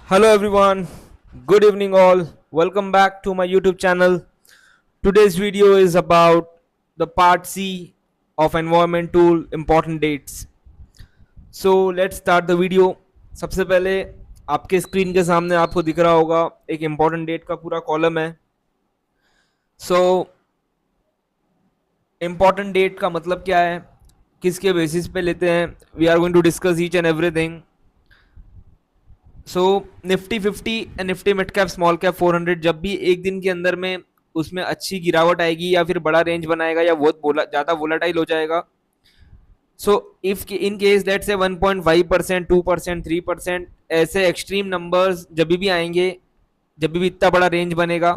Hello everyone, good evening all. Welcome back to my YouTube channel. Today's video is about the part C of environment tool important dates. So let's start the video. सबसे पहले आपके screen के सामने आपको दिख रहा होगा एक important date का पूरा कॉलम है. So important date का मतलब क्या है, किसके बेसिस पे लेते हैं, we are going to discuss each and everything. So Nifty 50 and Nifty mid cap small cap 400 जब भी एक दिन के अंदर में उसमें अच्छी गिरावट आएगी या फिर बड़ा रेंज बनाएगा या बहुत ज़्यादा वोलाटाइल हो जाएगा. So if in case late से 1.5%, 2%, 3% ऐसे एक्सट्रीम नंबर्स जब भी आएंगे, जब भी इतना बड़ा रेंज बनेगा,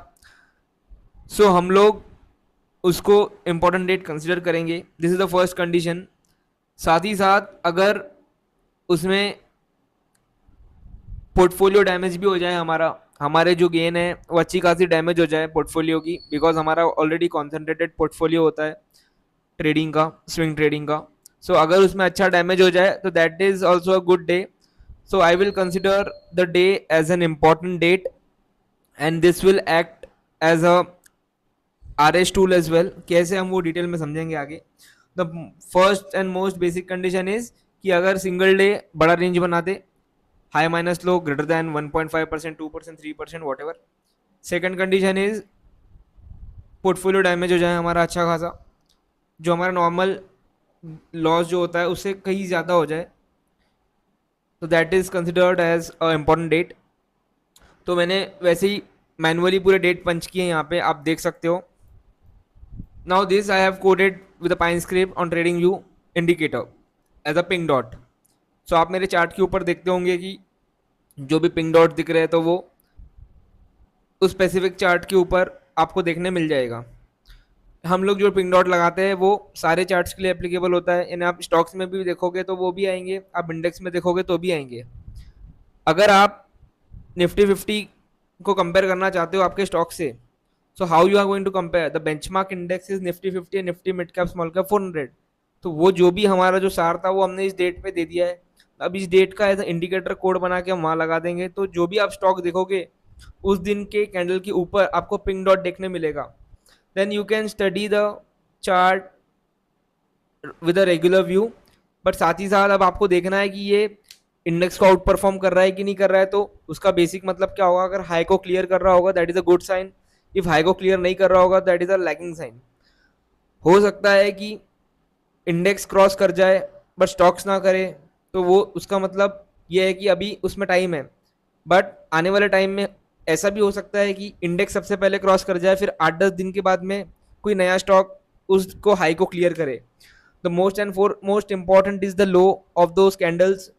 सो हम लोग उसको इम्पोर्टेंट डेट कंसिडर करेंगे. This is the first condition. साथ ही साथ अगर उसमें पोर्टफोलियो डैमेज भी हो जाए, हमारे जो गेन है वो अच्छी खासी डैमेज हो जाए पोर्टफोलियो की, बिकॉज हमारा ऑलरेडी कॉन्सेंट्रेटेड पोर्टफोलियो होता है ट्रेडिंग का, स्विंग ट्रेडिंग का. सो अगर उसमें अच्छा डैमेज हो जाए तो that is also a good day. So I will consider the day as an important date and this will act as a R S tool as well. कैसे हम वो डिटेल में समझेंगे आगे. The first and most basic condition is कि अगर single day बड़ा range बना दे, high minus low greater than 1.5%, 2%, 3%, whatever. Second condition is portfolio damage हो जाए हमारा अच्छा खासा, जो हमारा नॉर्मल लॉस जो होता है उससे कहीं ज़्यादा हो जाए, तो that is considered as a important date. तो मैंने वैसे ही मैनुअली पूरे डेट पंच किए, यहाँ पे आप देख सकते हो. Now this I have coded with a pine script on trading view indicator as a pink dot. So आप मेरे चार्ट के ऊपर देखते होंगे कि जो भी पिंक डॉट दिख रहे हैं तो वो उस स्पेसिफिक चार्ट के ऊपर आपको देखने मिल जाएगा. हम लोग जो पिंक डॉट लगाते हैं वो सारे चार्ट्स के लिए एप्लीकेबल होता है, यानी आप स्टॉक्स में भी देखोगे तो वो भी आएंगे, आप इंडेक्स में देखोगे तो भी आएंगे. अगर आप निफ्टी 50 को कंपेयर करना चाहते हो आपके स्टॉक से, so how you are going to compare. The benchmark index is Nifty 50 and Nifty mid cap small cap 400. तो वो जो भी हमारा जो सार था वो हमने इस डेट पे दे दिया है. अब इस डेट का एज इंडिकेटर कोड बना के हम वहाँ लगा देंगे, तो जो भी आप स्टॉक देखोगे उस दिन के कैंडल के ऊपर आपको पिंक डॉट देखने मिलेगा. Then you can study the chart with a regular view. But साथ ही साथ अब आपको देखना है कि ये इंडेक्स को आउट परफॉर्म कर रहा है कि नहीं कर रहा है. तो उसका बेसिक मतलब क्या होगा, अगर हाई को क्लियर कर रहा होगा that is a good sign. If high को क्लियर नहीं कर रहा होगा that is a lagging sign. हो सकता है कि इंडेक्स क्रॉस कर जाए बट स्टॉक्स ना करे, तो वो उसका मतलब ये है कि अभी उसमें टाइम है. बट आने वाले टाइम में ऐसा भी हो सकता है कि इंडेक्स सबसे पहले क्रॉस कर जाए, फिर 8-10 दिन के बाद में कोई नया स्टॉक उसको हाई को क्लियर करे. The most and most important is the low of those candles.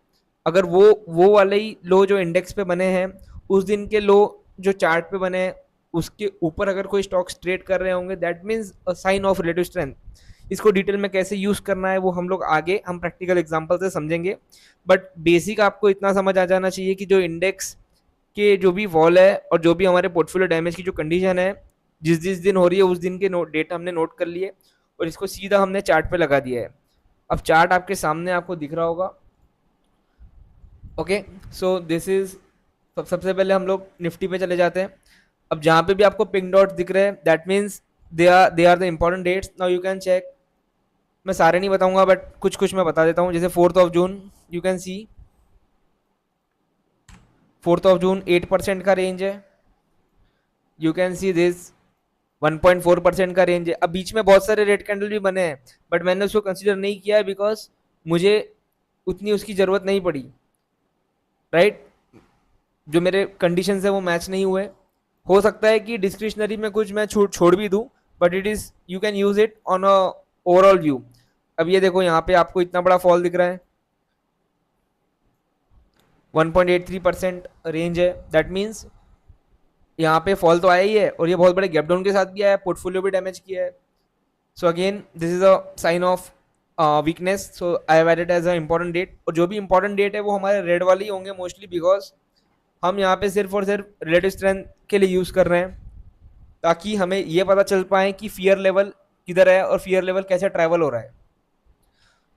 अगर वो वाले ही लो जो इंडेक्स पे बने हैं, उस दिन के लो जो चार्ट पे बने हैं उसके ऊपर अगर कोई स्टॉक्स ट्रेड कर रहे होंगे, that means a sign of relative strength. इसको डिटेल में कैसे यूज करना है वो हम लोग आगे हम प्रैक्टिकल एग्जांपल से समझेंगे. बट बेसिक आपको इतना समझ आ जाना चाहिए कि जो इंडेक्स के जो भी वॉल है और जो भी हमारे पोर्टफोलियो डैमेज की जो कंडीशन है, जिस जिस दिन हो रही है उस दिन के डेट हमने नोट कर लिए और इसको सीधा हमने चार्ट पे लगा दिया है. अब चार्ट आपके सामने आपको दिख रहा होगा. ओके, सो दिस इज सबसे पहले हम लोग निफ्टी पे चले जाते हैं. अब जहाँ पे भी आपको पिंक डॉट दिख रहे हैं that means they are the important dates. Now you can check. मैं सारे नहीं बताऊंगा बट कुछ कुछ मैं बता देता हूँ. जैसे 4 जून यू कैन सी 4 जून 8% का रेंज है. यू कैन सी दिस 1.4% का रेंज है. अब बीच में बहुत सारे रेड कैंडल भी बने हैं बट मैंने उसको कंसिडर नहीं किया है बिकॉज मुझे उतनी उसकी ज़रूरत नहीं पड़ी. राइट, जो मेरे कंडीशन है वो मैच नहीं हुए. हो सकता है कि डिस्क्रिशनरी में कुछ मैं छोड़ भी दूँ, but it is you can use it on a overall view. अब ये देखो यहाँ पे आपको इतना बड़ा फॉल दिख रहा है, 1.83% रेंज है. दैट मीन्स यहाँ पे फॉल तो आया ही है और ये बहुत बड़े गैप डाउन के साथ भी आया है, पोर्टफोलियो भी डैमेज किया है. So again this is a sign of weakness. So I have added as a important date. और जो भी इंपॉर्टेंट डेट है वो हमारे रेड वाले ही होंगे मोस्टली, बिकॉज हम यहाँ पे सिर्फ और सिर्फ रिलेटिव स्ट्रेंथ के लिए यूज़ कर रहे हैं, ताकि हमें ये पता चल पाए कि फियर लेवल किधर है और फियर लेवल कैसे ट्रैवल हो रहा है.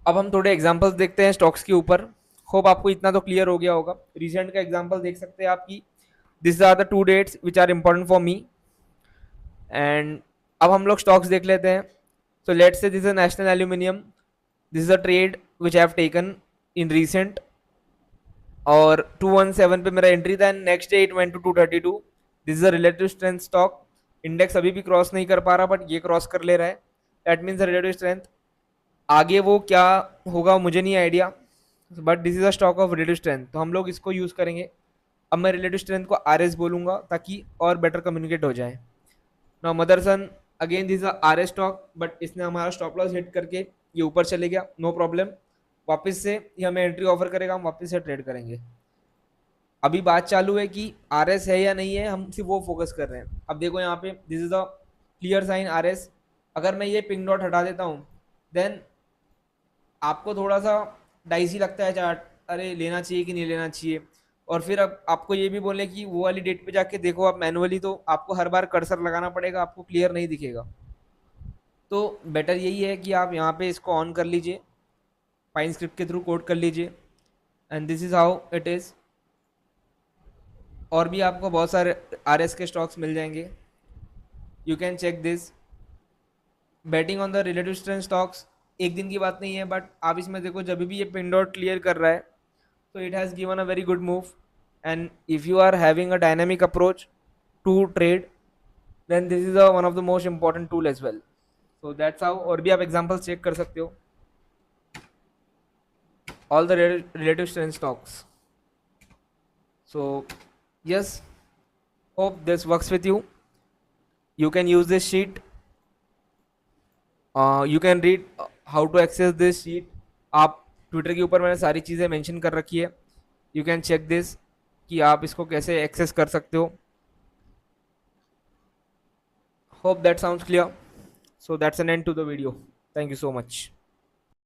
अब हम थोड़े एग्जांपल्स देखते हैं स्टॉक्स के ऊपर. होप आपको इतना तो क्लियर हो गया होगा। रिसेंट का एग्जांपल देख सकते हैं आप कि this are the 2 dates which are important for me. And अब हम लोग स्टॉक्स देख लेते हैं। So let's say this is National Aluminium, this is a trade which I have taken in recent, और 217 पे मेरा एंट्री था and next day it went to 232। This is a relative strength stock. Index अभी भी cross नहीं कर पा रहा बट ये क्रॉस कर ले रहा है, दैट मीन्स रिलेटिव स्ट्रेंथ। आगे वो क्या होगा मुझे नहीं idea, but this is a stock of relative strength, तो हम लोग इसको यूज करेंगे। अब मैं रिलेटिव स्ट्रेंथ को आर एस बोलूंगा ताकि और बेटर कम्युनिकेट हो जाए। Now Motherson, again this R S stock, but इसने हमारा स्टॉप लॉस हिट करके ये ऊपर चले गया, नो प्रॉब्लम। वापस से ये हमें एंट्री ऑफर करेगा, हम वापस से ट्रेड करेंगे। अभी बात चालू है कि आर एस है या नहीं है, हम सिर्फ वो फोकस कर रहे हैं। अब देखो यहाँ पे this is a clear sign R S. अगर मैं ये पिंक डॉट हटा देता हूँ देन आपको थोड़ा सा डाइसी लगता है चार्ट, अरे लेना चाहिए कि नहीं लेना चाहिए। और फिर अब आपको ये भी बोले कि वो वाली डेट पे जाके देखो आप मैनुअली, तो आपको हर बार कर्सर लगाना पड़ेगा, आपको क्लियर नहीं दिखेगा। तो बेटर यही है कि आप यहाँ पे इसको ऑन कर लीजिए, पाइन स्क्रिप्ट के थ्रू कोड कर लीजिए, and this is how it is. और भी आपको बहुत सारे आर एस के स्टॉक्स मिल जाएंगे, you can check this. Batting on the relative strength stocks एक दिन की बात नहीं है, बट आप इसमें देखो जब भी ये पिन डॉट क्लियर कर रहा है तो it has given a very good move. And if you are having a dynamic approach to trade then this is one of the most important tool as well. So that's how. और भी आप example check कर सकते हो, all the relative strength stocks. So yes, hope this works with you. You can use this sheet, you can read how to access this sheet। आप Twitter के ऊपर मैंने सारी चीज़ें मेंशन कर रखी है, यू कैन चेक दिस कि आप इसको कैसे एक्सेस कर सकते हो। Hope that sounds clear. So that's an end to the video, thank you so much.